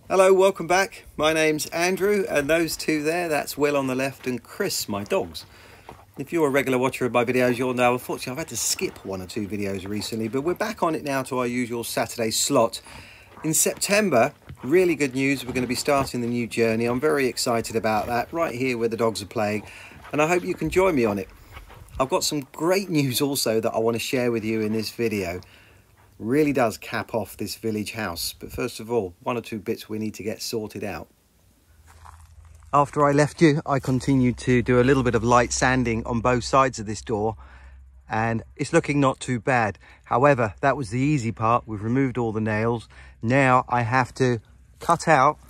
Hello, welcome back. My name's Andrew, and those two there, that's Will on the left and Chris, my dogs. If you're a regular watcher of my videos, you'll know, unfortunately, I've had to skip one or two videos recently, but we're back on it now to our usual Saturday slot. In September, really good news, we're going to be starting the new journey. I'm very excited about that, right here where the dogs are playing, and I hope you can join me on it. I've got some great news also that I want to share with you in this video. Really does cap off this village house, but first of all, one or two bits we need to get sorted out. After I left you, I continued to do a little bit of light sanding on both sides of this door, and it's looking not too bad. However, that was the easy part. We've removed all the nails. Now I have to cut out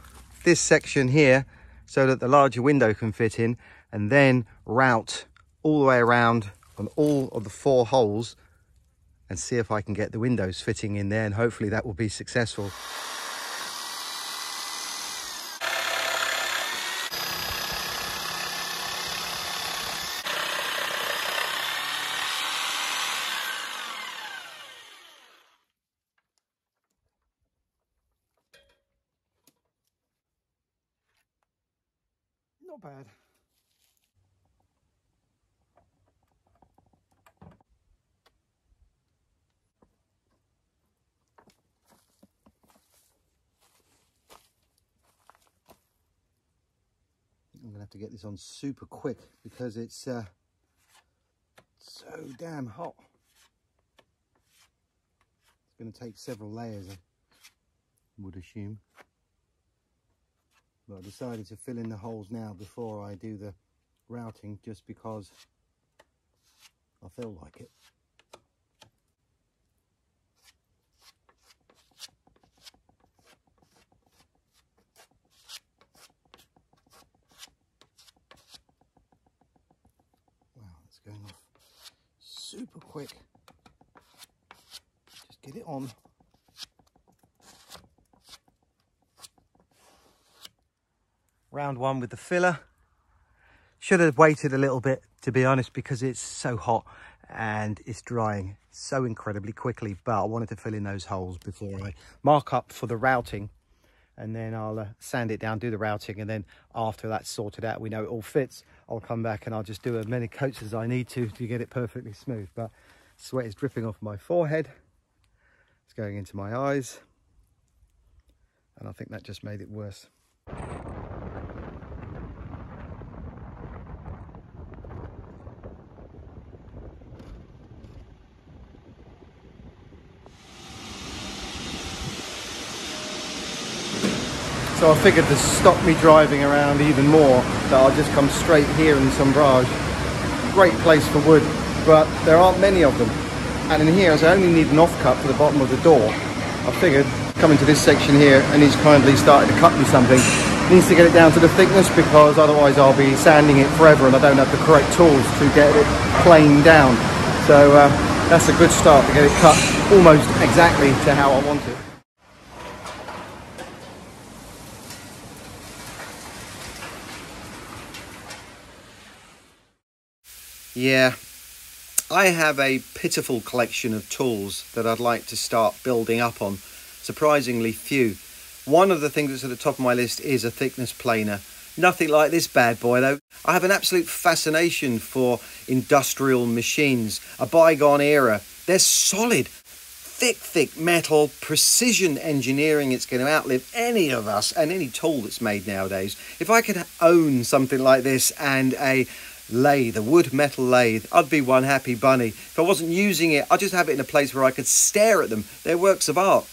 this section here so that the larger window can fit in, and then route all the way around on all of the 4 holes and see if I can get the windows fitting in there, and hopefully that will be successful. Not bad. I'm gonna have to get this on super quick because it's so damn hot. It's going to take several layers, I would assume. But I decided to fill in the holes now before I do the routing, just because I feel like it. Going off super quick. Just get it on. Round one with the filler. Should have waited a little bit, to be honest, because it's so hot and it's drying so incredibly quickly, but I wanted to fill in those holes before I mark up for the routing, and then I'll sand it down, do the routing, and then after that's sorted out, we know it all fits, I'll come back and I'll just do as many coats as I need to get it perfectly smooth. But sweat is dripping off my forehead, it's going into my eyes, and I think that just made it worse. So I figured to stop me driving around even more, that I'll just come straight here in some barrage. Great place for wood, but there aren't many of them. And in here, as I only need an offcut for the bottom of the door, I figured coming to this section here, and he's kindly started to cut me something. Needs to get it down to the thickness, because otherwise I'll be sanding it forever and I don't have the correct tools to get it planed down. So that's a good start to get it cut almost exactly to how I want it. Yeah, I have a pitiful collection of tools that I'd like to start building up on. Surprisingly few. One of the things that's at the top of my list is a thickness planer. Nothing like this bad boy though. I have an absolute fascination for industrial machines, a bygone era. They're solid, thick metal, precision engineering. It's going to outlive any of us and any tool that's made nowadays. If I could own something like this and a lathe, a wood metal lathe, I'd be one happy bunny. If I wasn't using it, I'd just have it in a place where I could stare at them. They're works of art.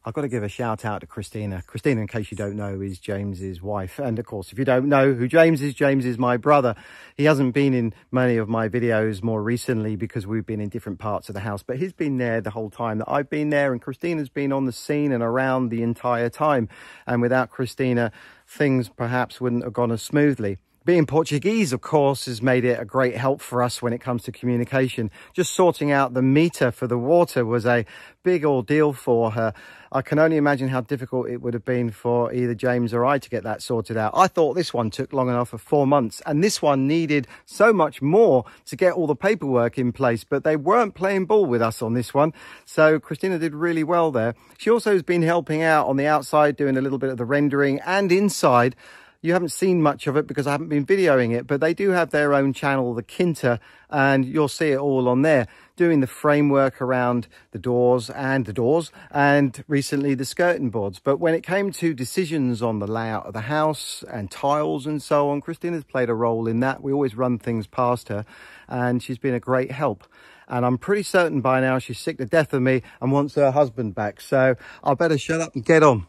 I've got to give a shout out to Christina. Christina, in case you don't know, is James's wife. And of course, if you don't know who James is my brother. He hasn't been in many of my videos more recently because we've been in different parts of the house, but he's been there the whole time that I've been there, and Christina's been on the scene and around the entire time. And without Christina, things perhaps wouldn't have gone as smoothly. Being Portuguese, of course, has made it a great help for us when it comes to communication. Just sorting out the meter for the water was a big ordeal for her. I can only imagine how difficult it would have been for either James or I to get that sorted out. I thought this one took long enough for 4 months, and this one needed so much more to get all the paperwork in place, but they weren't playing ball with us on this one. So Christina did really well there. She also has been helping out on the outside, doing a little bit of the rendering, and inside. You haven't seen much of it because I haven't been videoing it, but they do have their own channel, the Kinta, and you'll see it all on there, doing the framework around the doors, and recently the skirting boards. But when it came to decisions on the layout of the house and tiles and so on, Christina's played a role in that. We always run things past her, and she's been a great help. And I'm pretty certain by now she's sick to death of me and wants her husband back. So I better shut up and get on.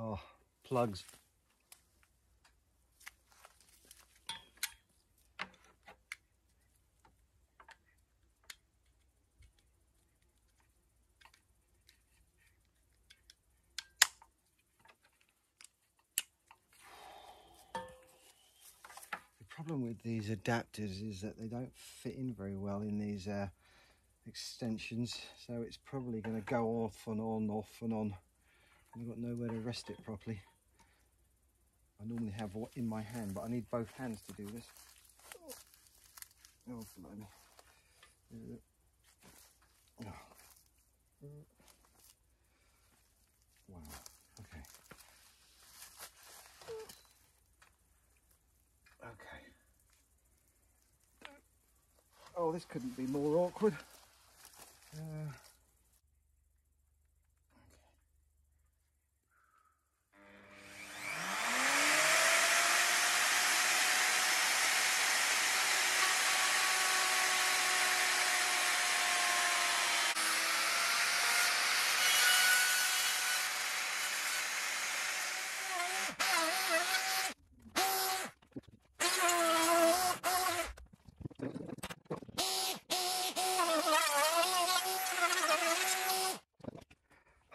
Oh, plugs. The problem with these adapters is that they don't fit in very well in these extensions, so it's probably going to go off and on, off and on. I've got nowhere to rest it properly. I normally have one in my hand, but I need both hands to do this. Oh, blimey. Oh. Wow, okay. Okay. Oh, this couldn't be more awkward.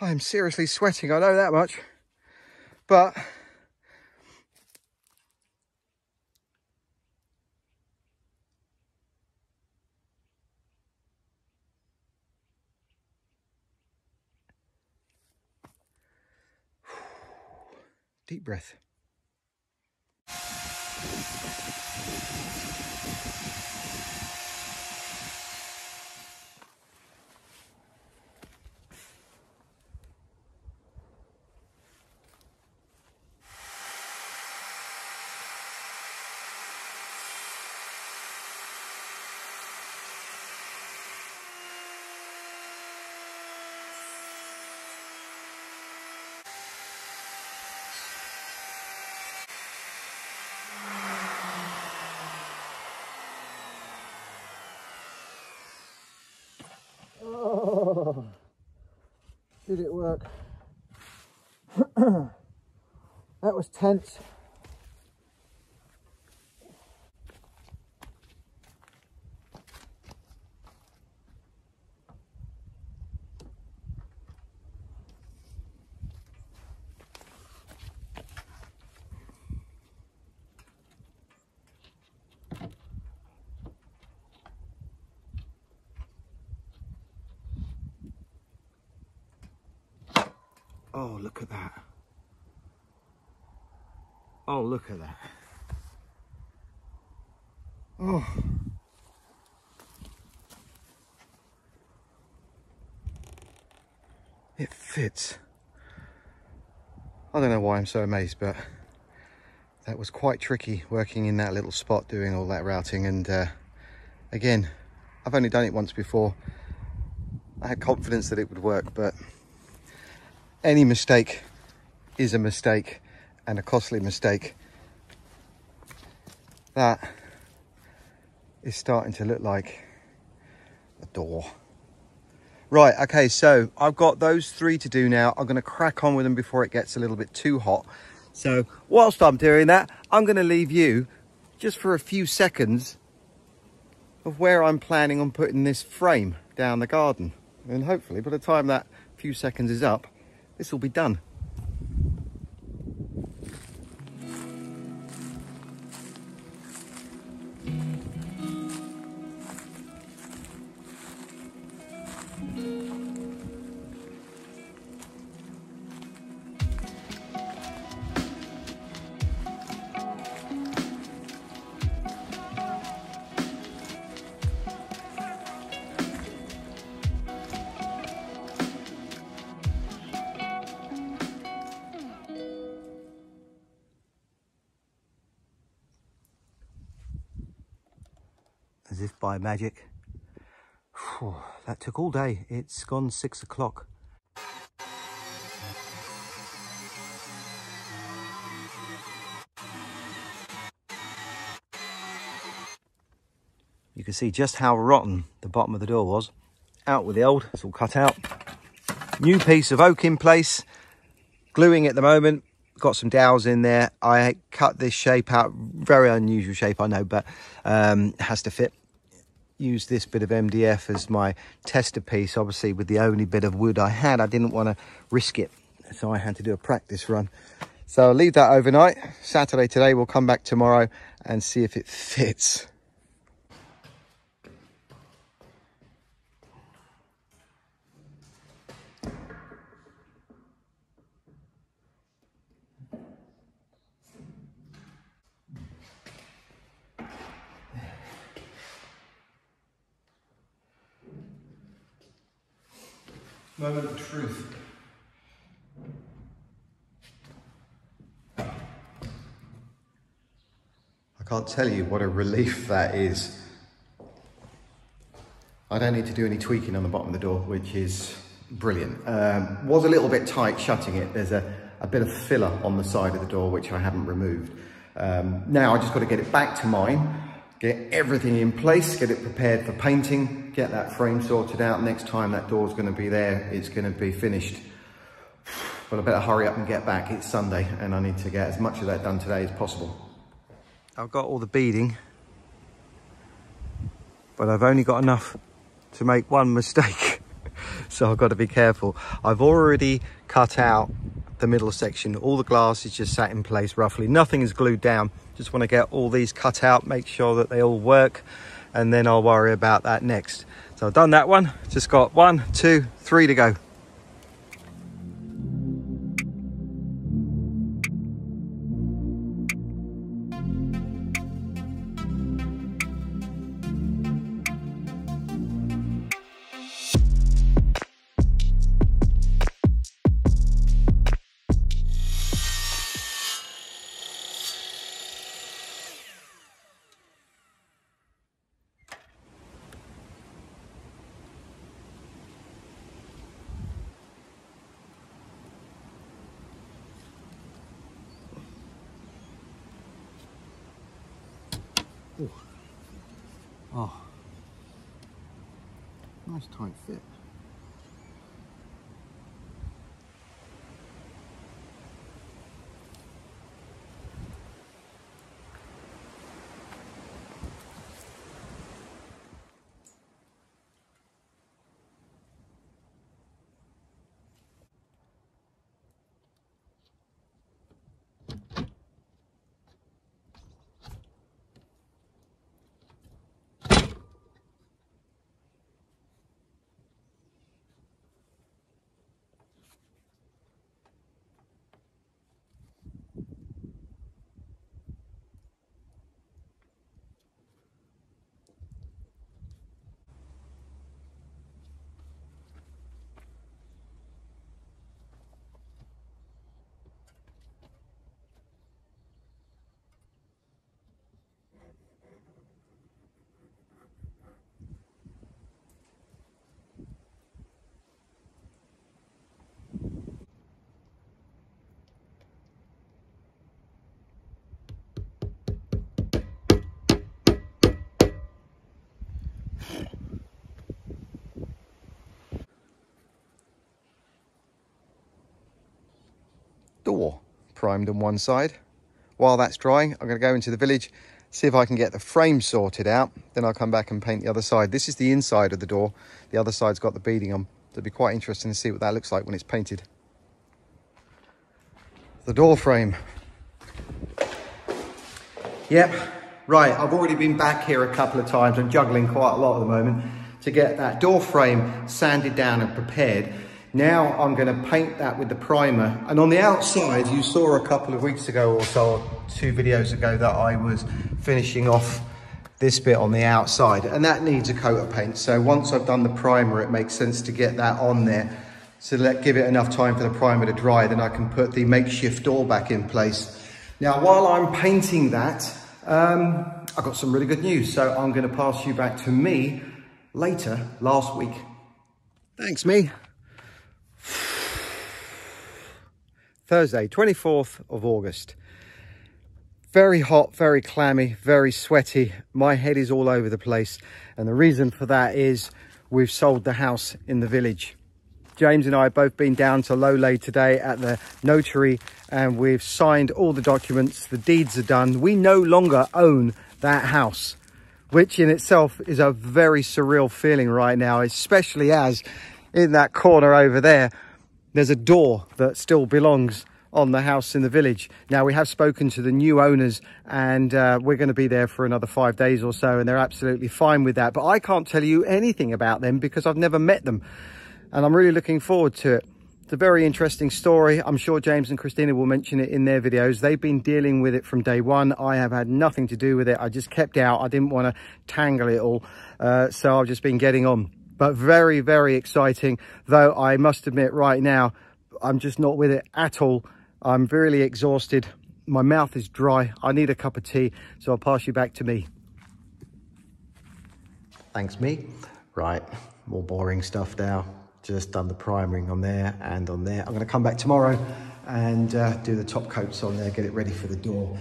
I'm seriously sweating, I know that much, but deep breath. Oh, did it work? That was tense. Oh, look at that. Oh, look at that. Oh. It fits. I don't know why I'm so amazed, but that was quite tricky working in that little spot doing all that routing. And again, I've only done it once before. I had confidence that it would work, but any mistake is a mistake, and a costly mistake. That is starting to look like a door. Right, okay, so I've got those 3 to do now. I'm going to crack on with them before it gets a little bit too hot. So whilst I'm doing that, I'm going to leave you just for a few seconds of where I'm planning on putting this frame down the garden. And hopefully by the time that few seconds is up, this will be done. As if by magic. Whew, that took all day. It's gone 6 o'clock. You can see just how rotten the bottom of the door was. Out with the old, it's all cut out. New piece of oak in place. Gluing at the moment. Got some dowels in there. I cut this shape out, very unusual shape I know, but has to fit. Use this bit of MDF as my tester piece. Obviously with the only bit of wood I had, I didn't want to risk it, so I had to do a practice run. So I'll leave that overnight. Saturday today, we'll come back tomorrow and see if it fits. Moment of truth. I can't tell you what a relief that is. I don't need to do any tweaking on the bottom of the door, which is brilliant. Was a little bit tight shutting it. There's a bit of filler on the side of the door, which I haven't removed. Now I just got to get it back to mine, get everything in place, get it prepared for painting, get that frame sorted out. Next time that door's going to be there, it's going to be finished. But I better hurry up and get back. It's Sunday and I need to get as much of that done today as possible. I've got all the beading, but I've only got enough to make one mistake. So I've got to be careful. I've already cut out the middle section. All the glass is just sat in place roughly. Nothing is glued down. Just want to get all these cut out, make sure that they all work, and then I'll worry about that next. So I've done that one. Just got 1, 2, 3 to go. Ooh. Oh, nice tight fit. primed on one side. While that's drying, I'm going to go into the village, see if I can get the frame sorted out. Then I'll come back and paint the other side. This is the inside of the door. The other side's got the beading on. It'll be quite interesting to see what that looks like when it's painted. The door frame. Yep, right, I've already been back here a couple of times. I'm juggling quite a lot at the moment to get that door frame sanded down and prepared. Now I'm going to paint that with the primer. And on the outside, you saw a couple of weeks ago or so, 2 videos ago, that I was finishing off this bit on the outside, and that needs a coat of paint. So once I've done the primer, it makes sense to get that on there. So give it enough time for the primer to dry, then I can put the makeshift door back in place. Now, while I'm painting that, I've got some really good news. So I'm going to pass you back to me later last week. Thanks, me. Thursday, 24th of August. Very hot, very clammy, very sweaty. My head is all over the place. And the reason for that is we've sold the house in the village. James and I have both been down to Lowley today at the notary, and we've signed all the documents. The deeds are done. We no longer own that house, which in itself is a very surreal feeling right now, especially as in that corner over there, there's a door that still belongs on the house in the village. Now, we have spoken to the new owners, and we're going to be there for another 5 days or so, and they're absolutely fine with that. But I can't tell you anything about them because I've never met them, and I'm really looking forward to it. It's a very interesting story. I'm sure James and Christina will mention it in their videos. They've been dealing with it from day one. I have had nothing to do with it. I just kept out. I didn't want to tangle it all, so I've just been getting on. But very, very exciting, though I must admit right now, I'm just not with it at all. I'm really exhausted. My mouth is dry. I need a cup of tea, so I'll pass you back to me. Thanks, me. Right, more boring stuff now. Just done the primering on there and on there. I'm going to come back tomorrow and do the top coats on there, get it ready for the door,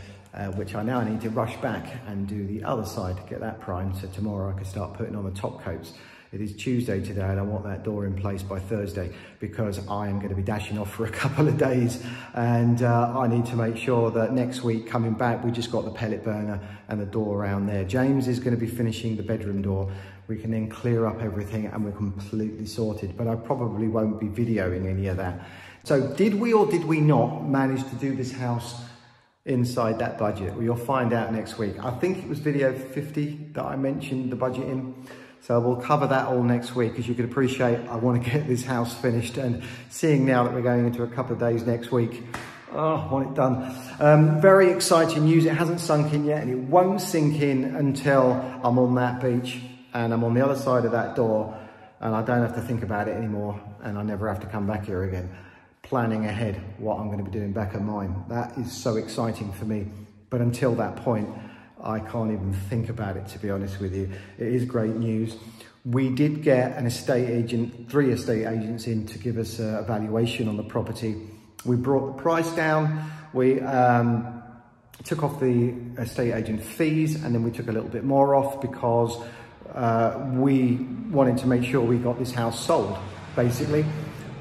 which I now need to rush back and do the other side, get that primed, so tomorrow I can start putting on the top coats. It is Tuesday today, and I want that door in place by Thursday because I am going to be dashing off for a couple of days, and I need to make sure that next week coming back, we just got the pellet burner and the door around there. James is going to be finishing the bedroom door. We can then clear up everything and we're completely sorted, but I probably won't be videoing any of that. So did we or did we not manage to do this house inside that budget? Well, you'll find out next week. I think it was video 50 that I mentioned the budget in. So we'll cover that all next week. As you can appreciate, I want to get this house finished, and seeing now that we're going into a couple of days next week, oh, I want it done. Very exciting news. It hasn't sunk in yet, and it won't sink in until I'm on that beach and I'm on the other side of that door, and I don't have to think about it anymore, and I never have to come back here again. Planning ahead what I'm going to be doing back at mine. That is so exciting for me. But until that point, I can't even think about it, to be honest with you. It is great news. We did get an estate agent, 3 estate agents in to give us a valuation on the property. We brought the price down. We took off the estate agent fees, and then we took a little bit more off because we wanted to make sure we got this house sold, basically.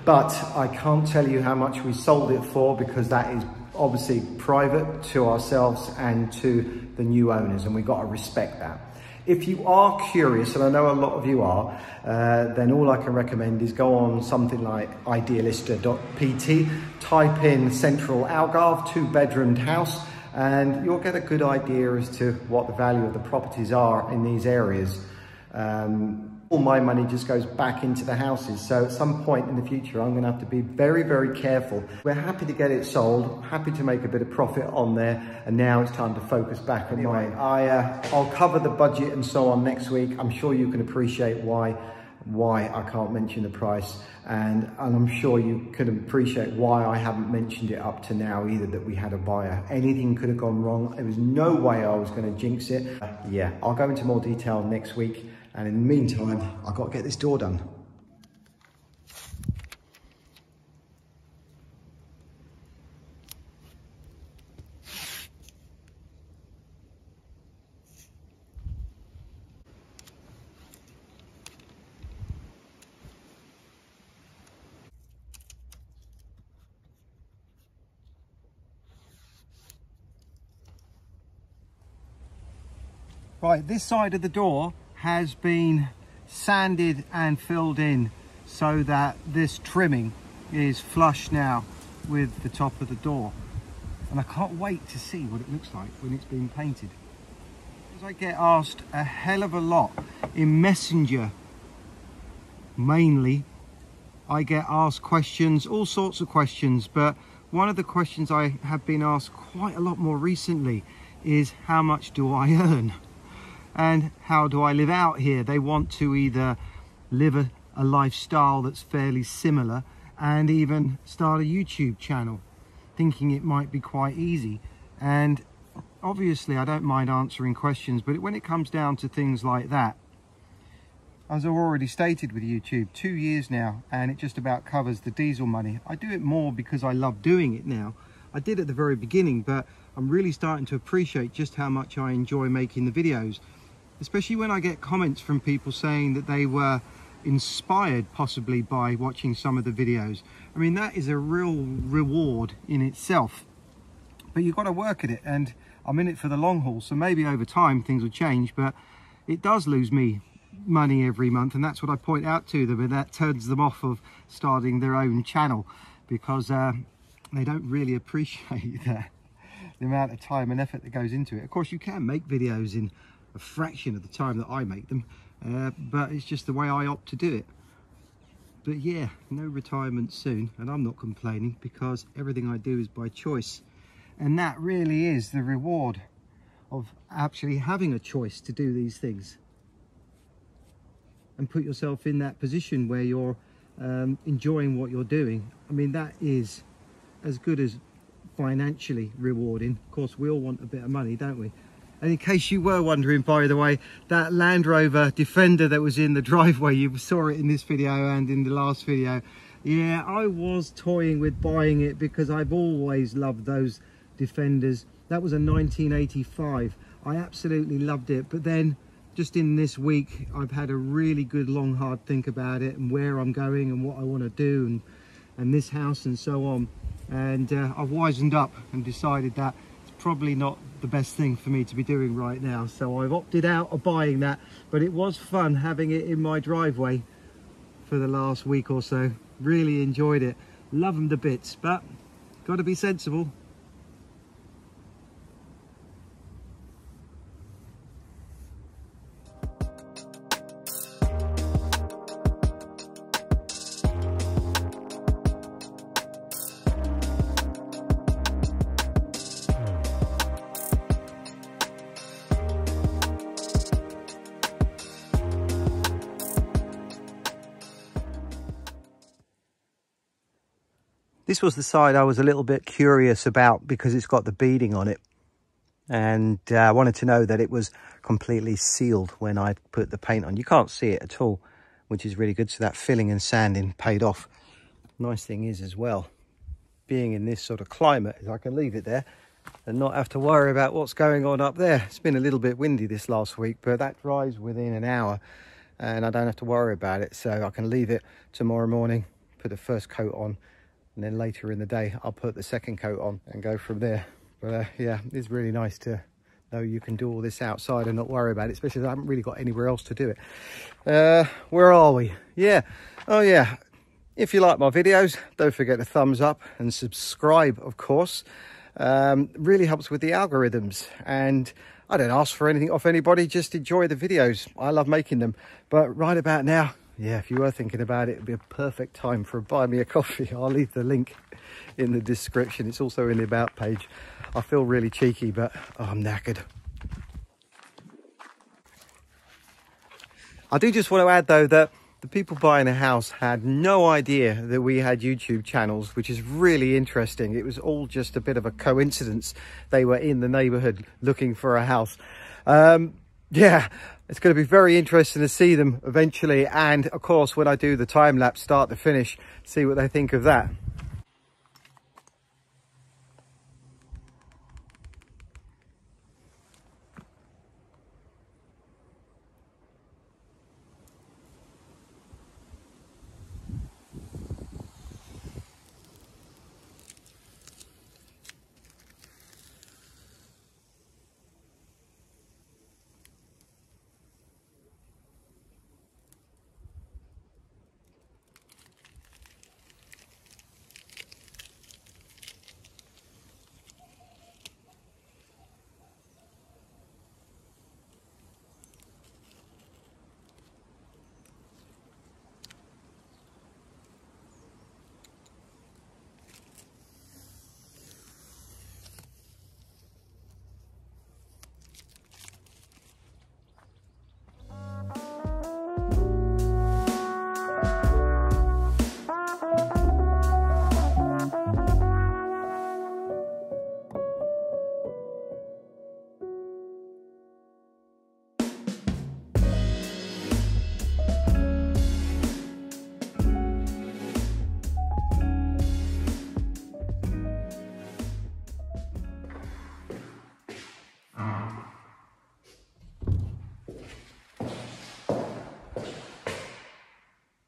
But I can't tell you how much we sold it for because that is obviously private to ourselves and to the new owners, and we've got to respect that. If you are curious, and I know a lot of you are, then all I can recommend is go on something like idealista.pt, type in Central Algarve, 2-bedroomed house, and you'll get a good idea as to what the value of the properties are in these areas. All my money just goes back into the houses. So at some point in the future, I'm gonna have to be very, very careful. We're happy to get it sold, happy to make a bit of profit on there. And now it's time to focus back on mine. I'll cover the budget and so on next week. I'm sure you can appreciate why I can't mention the price. And I'm sure you can appreciate why I haven't mentioned it up to now either, that we had a buyer. Anything could have gone wrong. There was no way I was gonna jinx it. Yeah, I'll go into more detail next week. And in the meantime, I've got to get this door done. Right, this side of the door has been sanded and filled in so that this trimming is flush now with the top of the door. And I can't wait to see what it looks like when it's been painted. Because I get asked a hell of a lot in Messenger, mainly. I get asked questions, all sorts of questions, but one of the questions I have been asked quite a lot more recently is how much do I earn? And how do I live out here? They want to either live a lifestyle that's fairly similar and even start a YouTube channel, thinking it might be quite easy. And obviously I don't mind answering questions, but when it comes down to things like that, as I've already stated with YouTube, 2 years now, and it just about covers the diesel money. I do it more because I love doing it now. I did at the very beginning, but I'm really starting to appreciate just how much I enjoy making the videos, especially when I get comments from people saying that they were inspired possibly by watching some of the videos. I mean, that is a real reward in itself, but you've got to work at it, and I'm in it for the long haul, so maybe over time things will change, but it does lose me money every month, and that's what I point out to them, and that turns them off of starting their own channel, because they don't really appreciate the amount of time and effort that goes into it. Of course, you can make videos in a fraction of the time that I make them, but it's just the way I opt to do it. But yeah, no retirement soon, and I'm not complaining because everything I do is by choice, and that really is the reward of actually having a choice to do these things and put yourself in that position where you're enjoying what you're doing. I mean, that is as good as financially rewarding. Of course, we all want a bit of money, don't we? And in case you were wondering, by the way, that Land Rover Defender that was in the driveway, you saw it in this video and in the last video. Yeah, I was toying with buying it because I've always loved those Defenders. That was a 1985. I absolutely loved it. But then just in this week, I've had a really good long hard think about it and where I'm going and what I want to do and this house and so on. And I've wisened up and decided that probably not the best thing for me to be doing right now, so I've opted out of buying that. But it was fun having it in my driveway for the last week or so. Really enjoyed it, love them to bits, but got to be sensible. This was the side I was a little bit curious about because it's got the beading on it, and I wanted to know that it was completely sealed when I put the paint on. You can't see it at all, which is really good, so that filling and sanding paid off. Nice thing is as well, being in this sort of climate, is I can leave it there and not have to worry about what's going on up there. It's been a little bit windy this last week, but that dries within an hour and I don't have to worry about it, so I can leave it tomorrow morning, put the first coat on, and then later in the day I'll put the second coat on and go from there. But yeah, it's really nice to know you can do all this outside and not worry about it, especially as I haven't really got anywhere else to do it. Where are we? Yeah, oh yeah, if you like my videos, don't forget to thumbs up and subscribe, of course. Really helps with the algorithms, and I don't ask for anything off anybody, just enjoy the videos. I love making them. But right about now, yeah, if you were thinking about it, it'd be a perfect time for a buy me a coffee. I'll leave the link in the description. It's also in the about page. I feel really cheeky, but I'm knackered. I do just want to add though that the people buying a house had no idea that we had YouTube channels, which is really interesting. It was all just a bit of a coincidence. They were in the neighborhood looking for a house. Yeah, it's going to be very interesting to see them eventually, and of course when I do the time lapse start to finish, see what they think of that.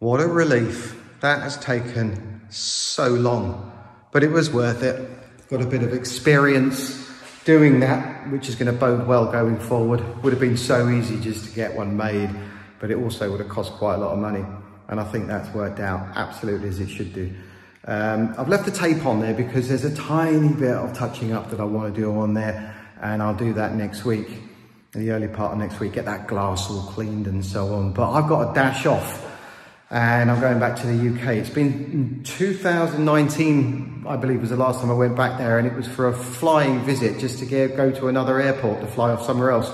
What a relief. That has taken so long, but it was worth it. Got a bit of experience doing that, which is going to bode well going forward. Would have been so easy just to get one made, but it also would have cost quite a lot of money. And I think that's worked out absolutely as it should do. I've left the tape on there because there's a tiny bit of touching up that I want to do on there, and I'll do that next week, in the early part of next week, get that glass all cleaned and so on. But I've got to dash off and I'm going back to the UK. It's been 2019, I believe, was the last time I went back there, and it was for a flying visit just to go to another airport to fly off somewhere else.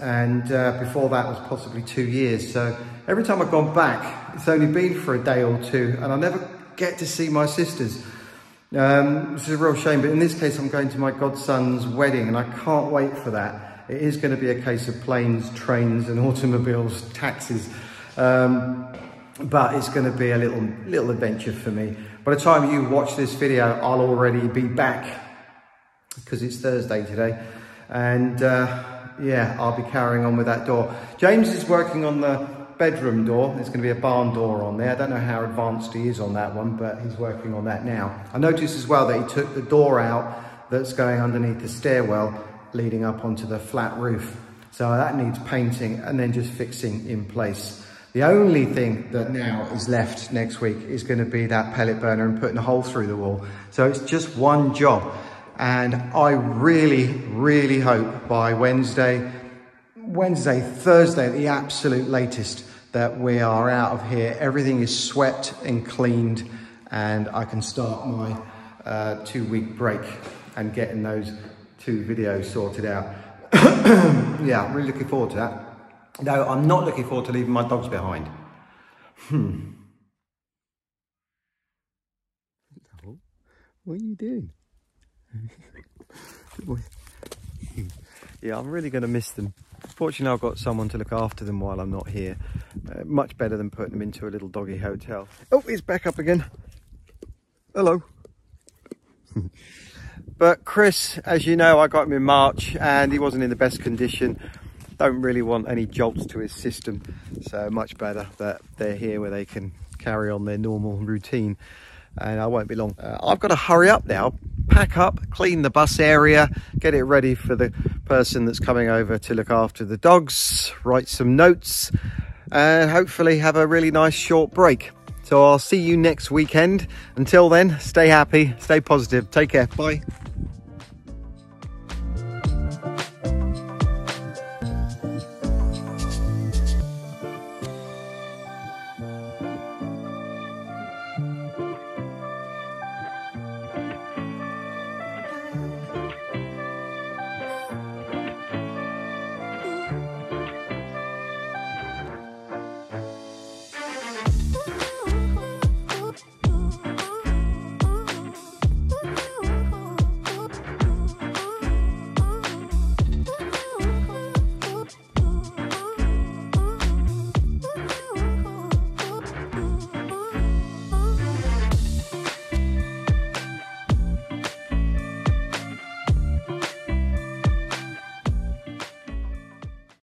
And before that was possibly 2 years. So every time I've gone back, it's only been for a day or two, and I never get to see my sisters. Which is a real shame, but in this case I'm going to my godson's wedding and I can't wait for that. It is going to be a case of planes, trains and automobiles, taxis, but it's going to be a little adventure for me. By the time you watch this video, I'll already be back because it's Thursday today, and yeah, I'll be carrying on with that door. James is working on the bedroom door. There's going to be a barn door on there. I don't know how advanced he is on that one, but he's working on that now. I noticed as well that he took the door out that's going underneath the stairwell leading up onto the flat roof. So that needs painting and then just fixing in place. The only thing that now is left next week is going to be that pellet burner and putting a hole through the wall. So it's just one job. And I really hope by Wednesday, Thursday at the absolute latest, that we are out of here. Everything is swept and cleaned, and I can start my 2-week break and getting those 2 videos sorted out. Yeah, I'm really looking forward to that. No, I'm not looking forward to leaving my dogs behind. What are you doing? Good boy. Yeah, I'm really going to miss them. Fortunately, I've got someone to look after them while I'm not here. Much better than putting them into a little doggy hotel. Oh, he's back up again. Hello. But Chris, as you know, I got him in March and he wasn't in the best condition. Don't really want any jolts to his system. So much better that they're here where they can carry on their normal routine. And I won't be long. I've got to hurry up now, pack up, clean the bus area, get it ready for the person that's coming over to look after the dogs, write some notes, and hopefully have a really nice short break. So I'll see you next weekend. Until then, stay happy, stay positive, take care, bye.